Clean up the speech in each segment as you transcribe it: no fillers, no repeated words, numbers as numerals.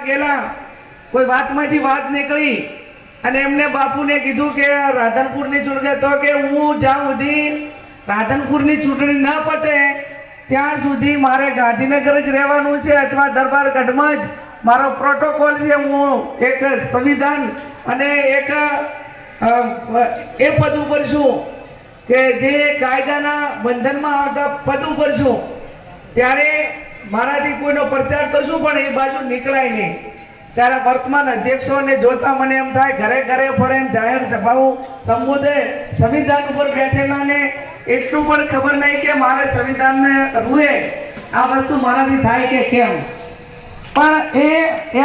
ગયેલા કોઈ વાતમાંથી વાત નીકળી અને એમને બાપુને કીધું કે રાધનપુરની ચૂંટણી તો કે હું જ્યાં સુધી રાધનપુરની ચૂંટણી ન પતે ત્યાં સુધી મારે ગાંધીનગર જ રહેવાનું છે અથવા દરબારગઢમાં જ મારો પ્રોટોકોલ છે. હું એક સંવિધાન અને એક એ પદ ઉપર છું કે જે કાયદાના બંધનમાં આવતા પદ ઉપર છું. ત્યારે મારાથી કોઈનો પ્રચાર તો શું પણ એ બાજુ નીકળાય નહીં. ત્યારે વર્તમાન અધ્યક્ષોને જોતા મને એમ થાય ઘરે ઘરે ફરે જાહેર સભાઓ સંબોધે, સંવિધાન ઉપર બેઠેલાને એટલું પણ ખબર નહીં કે મારે સંવિધાનને રૂએ આ વસ્તુ મારાથી થાય કે કેમ. પણ એ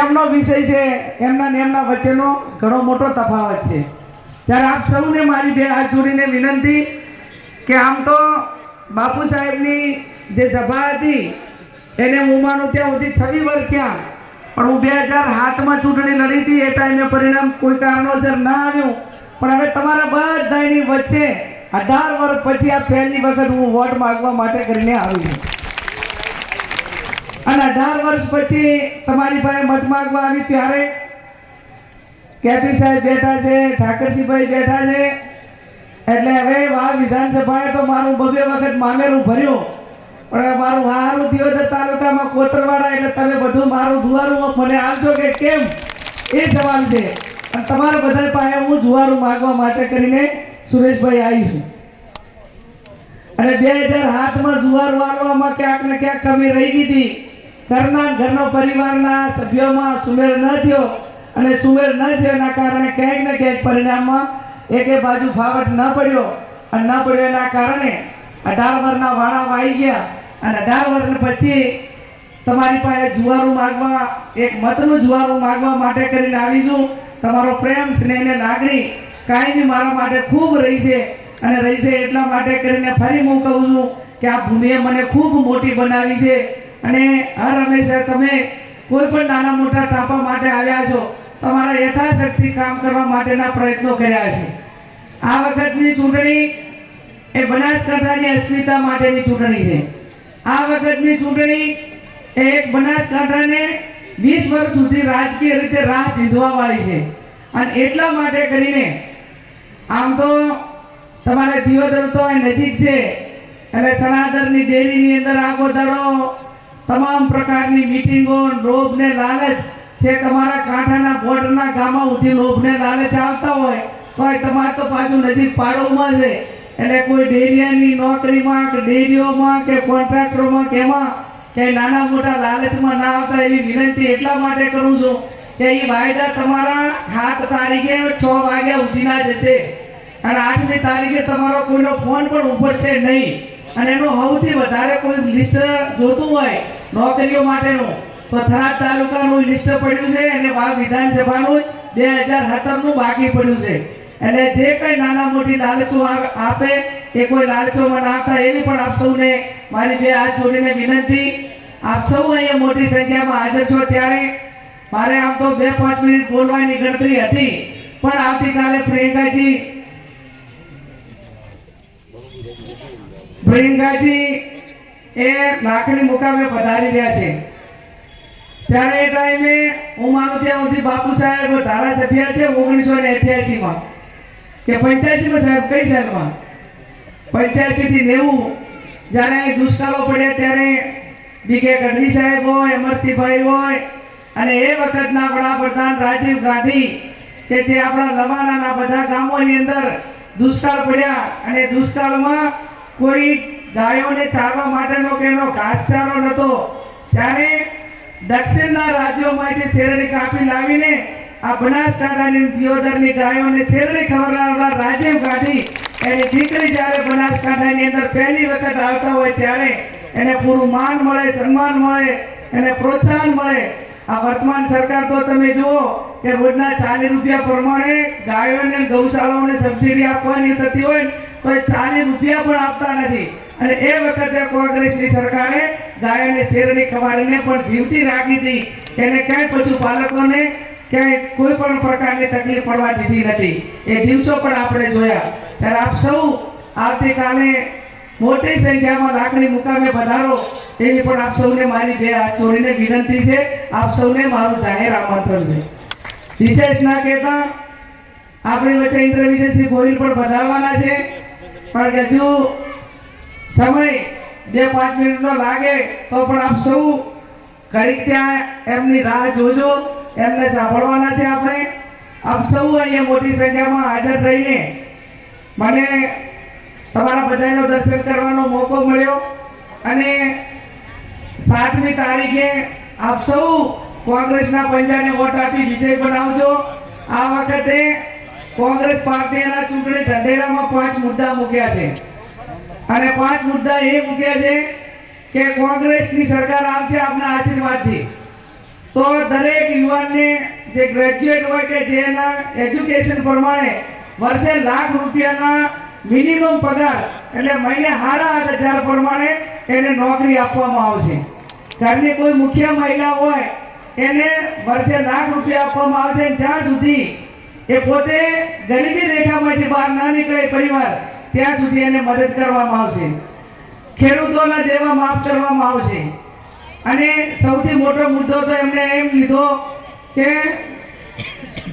એમનો વિષય છે, એમના ને એમના વચ્ચેનો ઘણો મોટો તફાવત છે. ત્યારે આપ સૌને મારી બે હાથ જોડીને વિનંતી કે આમ તો બાપુ સાહેબની જે સભા હતી એને હું માનું ત્યાં સુધી 6 વર્ષ થયા, પણ હું 2007માં ચૂંટણી લડી હતી. એ ટાઈમે પરિણામ કોઈ કારણોસર ના આવ્યું, પણ હવે તમારા બધાની વચ્ચે 18 વર્ષ પછી આ પહેલી વખત હું વોટ માંગવા માટે કરીને આવી છું. અને 18 વર્ષ પછી તમારી પાસે મત માંગવા આવી ત્યારે કેપી સાહેબ બેઠા છે, ઠાકરસિંહભાઈ બેઠા છે. એટલે હવે વાવ વિધાનસભાએ તો મારું 2 વખત મામેરું ભર્યું, પણ મારું હારું દિયોદર તાલુકામાં કોતરવાડા એટલે તમે બધું મારું જુવારું મને આપશો કે કેમ એ સવાલ છે. અને તમારા બધા પાસે હું જુવારું માંગવા માટે કરીને સુરેશભાઈ આવીશું. અને 2007માં જુવારું આલવામાં ક્યાંક ને ક્યાંક કમી રહી ગઈ હતી. ઘરનો પરિવારના સભ્યોમાં સુમેળ ન થયો, અને સુમેળ ન થયોના કારણે ક્યાંક ને ક્યાંક પરિણામમાં એકે બાજુ ફાવટ ન પડ્યો. અને ન પડ્યો એના કારણે 18 વર્ષના વાળા વાઈ ગયા. અને 18 વર્ષ પછી તમારી પાસે જુવારું માગવા, એક મતનું જુવારું માગવા માટે કરીને આવીશું. તમારો પ્રેમ, સ્નેહ ને લાગણી કાયમી મારા માટે ખૂબ રહી છે. અને રહી છે એટલા માટે કરીને ફરી હું કહું છું કે આ ભૂમિએ મને ખૂબ મોટી બનાવી છે. અને હર હંમેશા તમે કોઈ પણ નાના મોટા ટાંપા માટે આવ્યા છો, તમારા યથાશક્તિ કામ કરવા માટેના પ્રયત્નો કર્યા છે. આ વખતની ચૂંટણી એ બનાસકાંઠાની અસ્મિતા માટેની ચૂંટણી છે. આ વખતની ચૂંટણી એ એક બનાસકાંઠાને 20 વર્ષ સુધી રાજકીય રીતે રાહ ચીંધવા વાળી છે. અને એટલા માટે કરીને આમ તો તમારે દિયોદર તો નજીક છે, એટલે સણાદરની ડેરીની અંદર આખો દાડો તમામ પ્રકારની મીટિંગો, લોભ ને લાલચ છે. તમારા કાંઠાના બોર્ડરના ગામમાં ઉઠી લોભ ને લાલચ આવતા હોય તો તમારે તો પાછું નજીક પાડોમાં છે. એટલે કોઈ ડેરિયાની નોકરીમાં કે ડેરીઓમાં કે કોન્ટ્રાક્ટરોમાં કે એમાં કે નાના મોટા લાલચમાં ના આવતા એવી વિનંતી એટલા માટે કરું છું કે એ વાયદા તમારા 7 તારીખે 6 વાગ્યા સુધીના જશે. અને 8મી તારીખે તમારો કોઈનો ફોન પણ ઉપડશે નહીં. અને એનું સૌથી વધારે કોઈ લિસ્ટ જોતું હોય નોકરીઓ માટેનું તો થરાદ તાલુકાનું લિસ્ટ પડ્યું છે, અને વાવ વિધાનસભાનું 2017નું બાકી પડ્યું છે. એટલે જે કંઈ નાના મોટી લાલચો આપે એ કોઈ લાલચોમાં ના આવતા એવી પણ આપ સૌને મારી બે હાથ જોડીને વિનંતી. આપ સૌ અહીંયા મોટી સંખ્યામાં હાજર છો ત્યારે મારે આમ તો 2-5 મિનિટ બોલવાની ગણતરી હતી, પણ આવતીકાલે પ્રિયંકાજી એ લાખણી મુકામે પધારી રહ્યા છે. ત્યારે એ ટાઈમે હું માનું ત્યાં સુધી બાપુ સાહેબ ધારાસભ્ય છે 1988માં કે 85માં સાહેબ કઈ સાલમાં 85 થી 90 જ્યારે અહીં દુષ્કાળો પડ્યા ત્યારે બીકે ગઢવી સાહેબ હોય, અમરસિંહભાઈ હોય, અને એ વખતના વડાપ્રધાન રાજીવ ગાંધી કે જે આપણા લવાણાના બધા ગામોની અંદર દુષ્કાળ પડ્યા, અને દુષ્કાળમાં કોઈ ગાયોને ચારવા માટેનો કે એનો ઘાસચારો નહોતો. ત્યારે દક્ષિણના રાજ્યોમાંથી શેરડી કાપી લાવીને આ બનાસકાંઠાની દિયોદરની ગાયોને શેરડી ખવડાવનાર રાજીવ ગાંધી એની દીકરી જ્યારે બનાસકાંઠાની અંદર પહેલી વખત આવતા હોય ત્યારે એને પૂરું માન મળે, સન્માન મળે, એને પ્રોત્સાહન મળે. આ વર્તમાન સરકાર તો તમે જુઓ કે રોજના 40 રૂપિયા પ્રમાણે ગાયોને ગૌશાળાઓને સબસિડી આપવાની થતી હોય તો એ 40 રૂપિયા પણ આપતા નથી. અને એ વખતે કોંગ્રેસની સરકારે ગાયોને શેરડી ખવાડીને પણ જીવતી રાખી હતી. એને ક્યાંય પશુપાલકોને ક્યાંય કોઈ પણ પ્રકારની તકલીફ પડવા દીધી નથી. એ દિવસો પણ આપણે જોયા. ત્યારે આપ સૌ આવતીકાલે મોટી સંખ્યામાં લાકડી મુકામે પધારો તેવી પણ આપ સૌને મારી બે હાથ જોડીને વિનંતી છે. આપ સૌને મારું જાહેર આમંત્રણ છે. વિશેષ ના કહેતા આપણી વચ્ચે ઇન્દ્ર વિજયસિંહ ગોહિલ પણ પધારવાના છે, પણ હજુ સમય 2-5 મિનિટનો લાગે તો પણ આપ સૌ ઘડીક ત્યાં એમની રાહ જોજો. એમને સાંભળવાના છે. આપણે આપ સૌ અહીંયા મોટી સંખ્યામાં હાજર રહીને મને તમારા બધાનો દર્શન કરવાનો મોકો મળ્યો અને 7મી તારીખે આપ સૌ કોંગ્રેસના પંજાને વોટ આપી વિજય બનાવજો. આ વખતે કોંગ્રેસ પાર્ટીના ચૂંટણી ઢંઢેરામાં 5 મુદ્દા મૂક્યા છે અને 5 મુદ્દા એ મૂક્યા છે કે કોંગ્રેસની સરકાર આવશે આપના આશીર્વાદથી તો દરેક યુવાનને જે ગ્રેજ્યુએટ હોય કે જેના એજ્યુકેશન પ્રમાણે વર્ષે લાખ રૂપિયાના મિનિમમ પગાર એટલે મહિને 8,500 પ્રમાણે એને નોકરી આપવામાં આવશે. ઘરની કોઈ મુખ્ય મહિલા હોય એને વર્ષે લાખ રૂપિયા આપવામાં આવશે. જ્યાં સુધી એ પોતે ગરીબી રેખામાંથી બહાર ના નીકળે પરિવાર ત્યાં સુધી એને મદદ કરવામાં આવશે. ખેડૂતોના દેવા માફ કરવામાં આવશે અને સૌથી મોટો મુદ્દો તો એમને એમ લીધો કે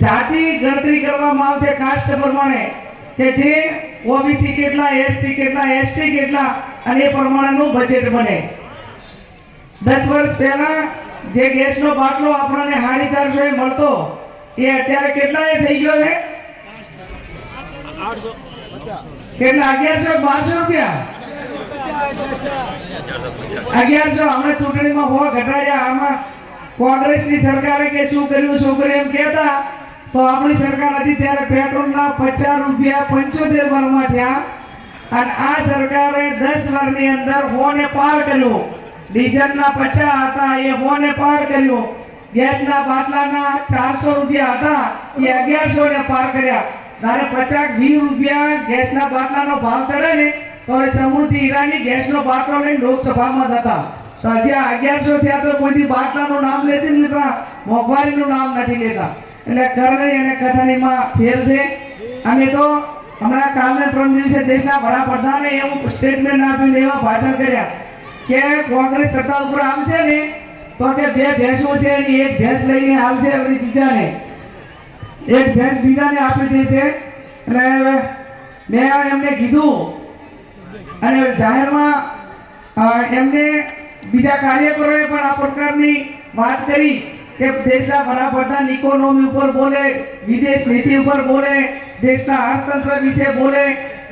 જાતિ ગણતરી કરવામાં આવશે કાસ્ટ પ્રમાણે કે જે ઓબીસી કેટલા, એસસી કેટલા, એસટી કેટલા અને એ પ્રમાણેનું બજેટ બને. 10 વર્ષ પહેલા જે ગેસનો બાટલો આપણને 450 એ મળતો એ અત્યારે કેટલા એ થઈ ગયો છે? કેટલા? 1100-1200 રૂપિયા. 1100 હમણાં ચૂંટણીમાં હોવા ઘટાડ્યા. આમાં કોંગ્રેસની સરકારે કે શું કર્યું એમ કહેતા તો આપણી સરકાર હતી ત્યારે પેટ્રોલના 50 રૂપિયા 75 વરમાં થયા અને આ સરકારે 10 વર્ષની અંદર 100 ને પાર કર્યો. ડીઝલના 50 હતા એ 100 ને પાર કર્યો. ગેસના બાટલાના 400 રૂપિયા હતા એ 1100 ને પાર કર્યા. તારે 50-20 રૂપિયા ગેસના બાટલાનો ભાવ ચડે ને તો સમૃદ્ધિ ઈરાની ગેસનો બાટલો લઈને લોકસભામાં હતા. તો હજી 1100 થયા તો કોઈ બાટલાનું નામ લેતી જ લેતા, મોંઘવારીનું નામ નથી લેતા. એટલે કરણી અને કથનીમાં ફેર છે. અમે તો હમણાં કાલના 3 દિવસે દેશના વડાપ્રધાને એવું સ્ટેટમેન્ટ આપ્યું, એવા ભાષણ કર્યા કે કોંગ્રેસ સત્તા ઉપર આવશે ને તો કે 2 ભેંસો છે એની એક ભેંસ લઈને આવશે અને બીજાને એક ભેંસ બીજાને આપી દેશે. એટલે મેં એમને કીધું અને જાહેરમાં એમને બીજા કાર્યકરોએ પણ આ પ્રકારની વાત કરી કે દેશના વડાપ્રધાન ઇકોનોમી ઉપર બોલે, વિદેશ નીતિ ઉપર બોલે, દેશના અર્થતંત્ર વિશે બોલે,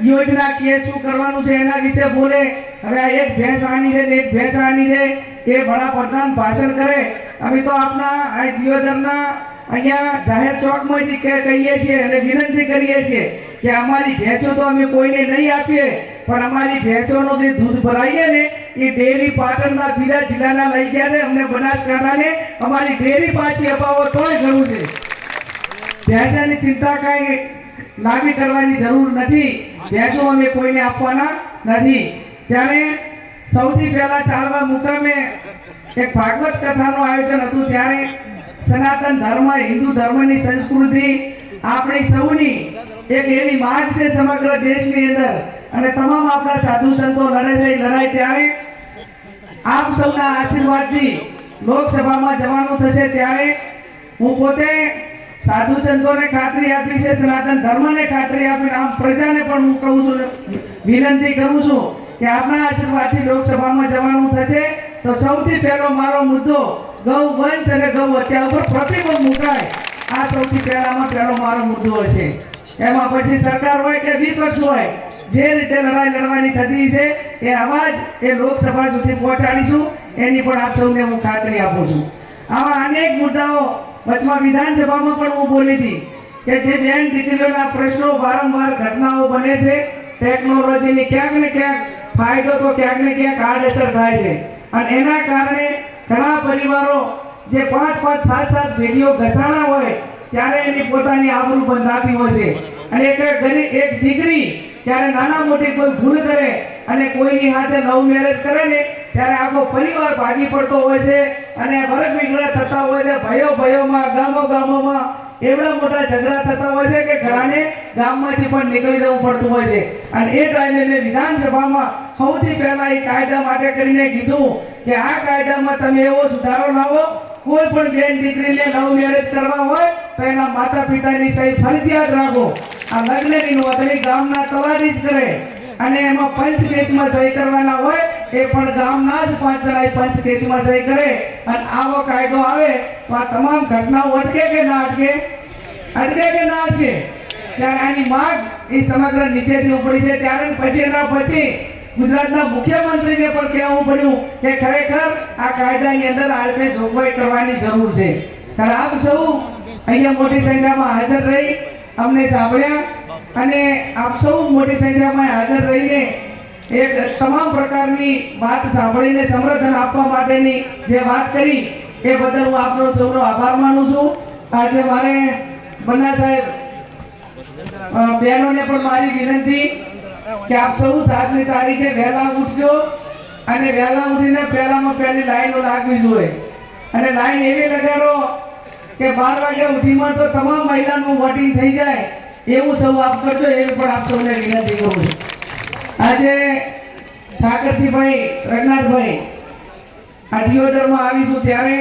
યોજના કે શું કરવાનું છે એના વિશે બોલે. હવે આ એક ભેંસ આની દે ને એક ભેંસ આની દે એ વડાપ્રધાન ભાષણ કરે. અમે તો આપના આ દિયોદરના અહીંયા જાહેર ચોકમાંથી કહીએ છીએ અને વિનંતી કરીએ છીએ કે અમારી ભેંસો તો અમે કોઈને નહીં આપીએ, પણ અમારી ભેંસોનું જે દૂધ ભરાઈએ ને એ ડેરી પાટણના બીજા જિલ્લાના લઈ ગયા છે. અમને બનાસકાંઠાને અમારી ડેરી પાછી અપાવો તોય ઘણું છે. ભેંસાની ચિંતા કાંઈ લાંબી કરવાની જરૂર નથી. ભેંસો અમે કોઈને આપવાના નથી. ત્યારે સૌથી પહેલા ચાલવા મુકામે એક ભાગવત કથાનું આયોજન હતું. ત્યારે સનાતન ધર્મ, હિન્દુ ધર્મની સંસ્કૃતિ આપણી સૌની એક એવી માંગ છે સમગ્ર દેશની અંદર અને તમામ આપણા સાધુ સંતો લડાઈ ત્યારે આપ સૌના આશીર્વાદથી લોકસભામાં જવાનું થશે. ત્યારે હું પોતે સાધુ સંતોને ખાતરી આપી છે, સનાતન ધર્મને ખાતરી આપીને આમ પ્રજાને પણ હું કહું છું, વિનંતી કરું છું કે આપના આશીર્વાદથી લોકસભામાં જવાનું થશે. તો સૌથી પહેલો મારો મુદ્દો ગૌ વંશ અને ગૌ હત્યા ઉપર પ્રતિબંધ મુકાય. આ સૌથી પહેલો મારો મુદ્દો હશે. એમાં પછી સરકાર હોય કે વિપક્ષ હોય, જે રીતે લડાઈ લડવાની થતી છે એ અવાજ એ લોકસભા સુધી પહોંચાડીશું, એની પણ આપ સૌને હું ખાતરી આપું છું. આવા અનેક મુદ્દાઓ વચમાં વિધાનસભામાં પણ હું બોલી હતી કે જે બેન દીકરીઓના પ્રશ્નો વારંવાર ઘટનાઓ બને છે. ટેકનોલોજીની ક્યાંક ને ક્યાંક ફાયદો તો ક્યાંક ને ક્યાંક આડઅસર થાય છે અને એના કારણે ઘણા પરિવારો જે 5-5, 7-7 વિડીયો ઘસાણા હોય ત્યારે એની પોતાની આબરૂ બંધાતી હોય છે. અને એક દીકરી ત્યારે નાના મોટી કોઈ ભૂલ કરે અને કોઈની સાથે લવ મેરેજ કરે ને ત્યારે આખો પરિવાર ભાગી પડતો હોય છે અને વર્ગ વિગ્રહ થતા હોય છે. ભયોમાં ગામોમાં એવડા મોટા ઝઘડા થતા હોય છે કે ઘણાને ગામમાંથી પણ નીકળી જવું પડતું હોય છે. અને એ ટાઈમે મેં વિધાનસભામાં સૌથી પહેલા એ કાયદા માટે કરીને કીધું કે આ કાયદામાં તમે એવો સુધારો લાવો, કોઈ પણ બેન દીકરીને લવ મેરેજ કરવા હોય તો એના માતા પિતાની સહી ફરજિયાત રાખો. આ લગ્નની નોંધણી ગામના તલાટી જ કરે અને એમાં પંચ કેસમાં સહી કરવાના હોય એ પણ ગામના જ 5 જણા પંચ કેસમાં સહી કરે. અને આવો કાયદો આવે તો આ તમામ ઘટનાઓ અટકે કે ના અટકે? અટકે કે ના અટકે? ત્યારે આની માંગ એ સમગ્ર નીચેથી ઉપડી છે. ત્યારે પછી એના પછી ગુજરાતના મુખ્યમંત્રીને પણ કહેવું પડ્યું કે ખરેખર આ કાયદાની અંદર આ રીતે જોગવાઈ કરવાની જરૂર છે. ત્યારે આપ સૌ અહીંયા મોટી સંખ્યામાં હાજર રહી અમને સાંભળ્યા અને આપ સૌ મોટી સંખ્યામાં હાજર રહીને એક તમામ પ્રકારની વાત સાંભળીને સમર્થન આપવા માટેની જે વાત કરી એ બદલ હું આપનો સૌનો આભાર માનું છું. આજે મારે બન્ના સાહેબ બહેનોને પણ મારી વિનંતી કે આપ સૌ 7મી તારીખે વહેલા ઉઠજો અને વહેલા ઉઠીને પહેલામાં પહેલી લાઈનો લાગવી જોઈએ અને લાઈન એવી લગાડો કે 12 વાગ્યા સુધીમાં તો તમામ મહિલાનું વોટિંગ થઈ જાય એવું સૌ આપ કરજો, એવી પણ આપ સૌને વિનંતી કરું છું. આજે ઠાકરસિંહભાઈ રઘનાથભાઈ આ દિયોદરમાં આવીશું ત્યારે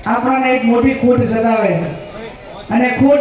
આપણાને એક મોટી ખોટ સતાવે છે અને ખોટ